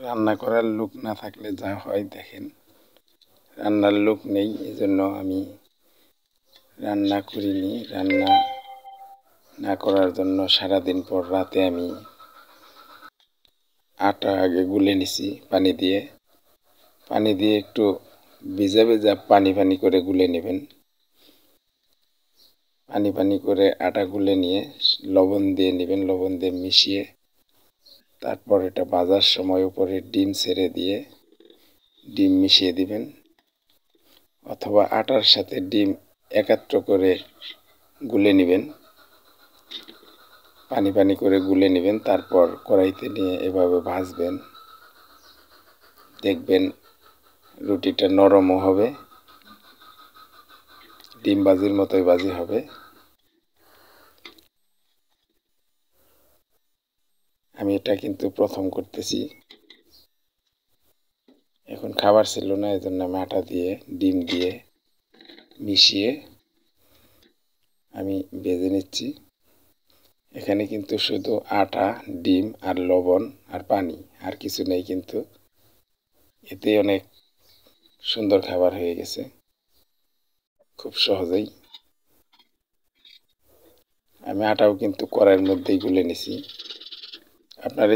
রান্না করার লোক না থাকলে যা হয় দেখেন, রান্নার লোক নেই, এজন্য আমি রান্না করিনি। রান্না না করার জন্য সারাদিন পর রাতে আমি আটা আগে গুলে নিছি পানি দিয়ে একটু ভিজা ভিজা পানি করে গুলে নেবেন। পানি করে আটা গুলে নিয়ে লবণ দিয়ে নেবেন, লবণ দিয়ে মিশিয়ে তারপর এটা ভাজার সময় উপরে ডিম ছেড়ে দিয়ে ডিম মিশিয়ে দিবেন, অথবা আটার সাথে ডিম একাত্র করে গুলে নেবেন, পানি করে গুলে নেবেন। তারপর কড়াইতে নিয়ে এভাবে ভাজবেন, দেখবেন রুটিটা নরমও হবে, ডিম ভাজির মতোই ভাজি হবে। আমি এটা কিন্তু প্রথম করতেছি, এখন খাবার ছিল না, এজন্য আমি আটা দিয়ে ডিম দিয়ে মিশিয়ে আমি ভেজে নিচ্ছি। এখানে কিন্তু শুধু আটা, ডিম আর লবণ আর পানি, আর কিছু নেই, কিন্তু এতে অনেক সুন্দর খাবার হয়ে গেছে খুব সহজেই। আমি আটাও কিন্তু কড়াইয়ের মধ্যেই গুলে নিছি। আপনার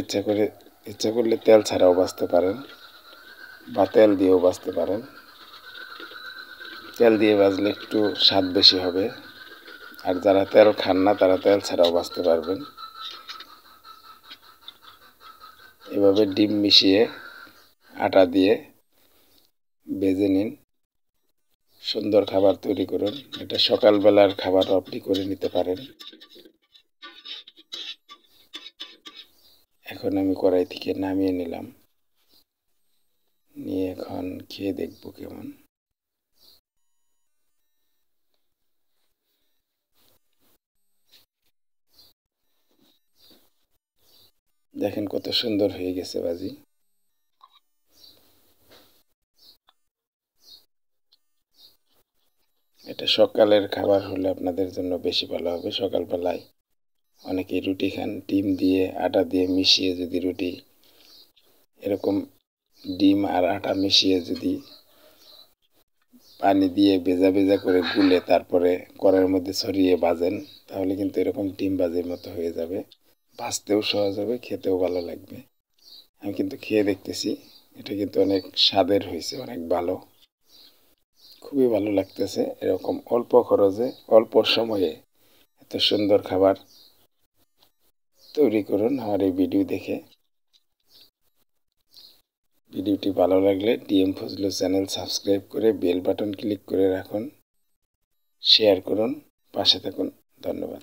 ইচ্ছা করলে তেল ছাড়াও ভাজতে পারেন বা তেল দিয়েও ভাজতে পারেন। তেল দিয়ে ভাজলে একটু স্বাদ বেশি হবে, আর যারা তেল খান না তারা তেল ছাড়াও ভাজতে পারবেন। এভাবে ডিম মিশিয়ে আটা দিয়ে ভেজে নিন, সুন্দর খাবার তৈরি করুন। এটা সকালবেলার খাবারও আপনি করে নিতে পারেন। এখন আমি কড়াই থেকে নামিয়ে নিলাম, নিয়ে এখন খেয়ে দেখব কেমন। দেখেন কত সুন্দর হয়ে গেছে ভাজি। এটা সকালের খাবার হলে আপনাদের জন্য বেশি ভালো হবে। সকালবেলায় অনেকেই রুটি খান, ডিম দিয়ে আটা দিয়ে মিশিয়ে যদি রুটি এরকম ডিম আর আটা মিশিয়ে যদি পানি দিয়ে ভেজা ভেজা করে গুলে তারপরে কড়াইয়ের মধ্যে ছড়িয়ে ভাজেন, তাহলে কিন্তু এরকম ডিম ভাজির মতো হয়ে যাবে। ভাজতেও সহজ হবে, খেতেও ভালো লাগবে। আমি কিন্তু খেয়ে দেখতেছি, এটা কিন্তু অনেক স্বাদের হয়েছে, অনেক ভালো, খুবই ভালো লাগতেছে। এরকম অল্প খরচে অল্প সময়ে এত সুন্দর খাবার তৈরি করুন আমার এই ভিডিও দেখে। ভিডিওটি ভালো লাগলে ডিএম ফজলু চ্যানেল সাবস্ক্রাইব করে বেল বাটন ক্লিক করে রাখুন, শেয়ার করুন, পাশে থাকুন। ধন্যবাদ।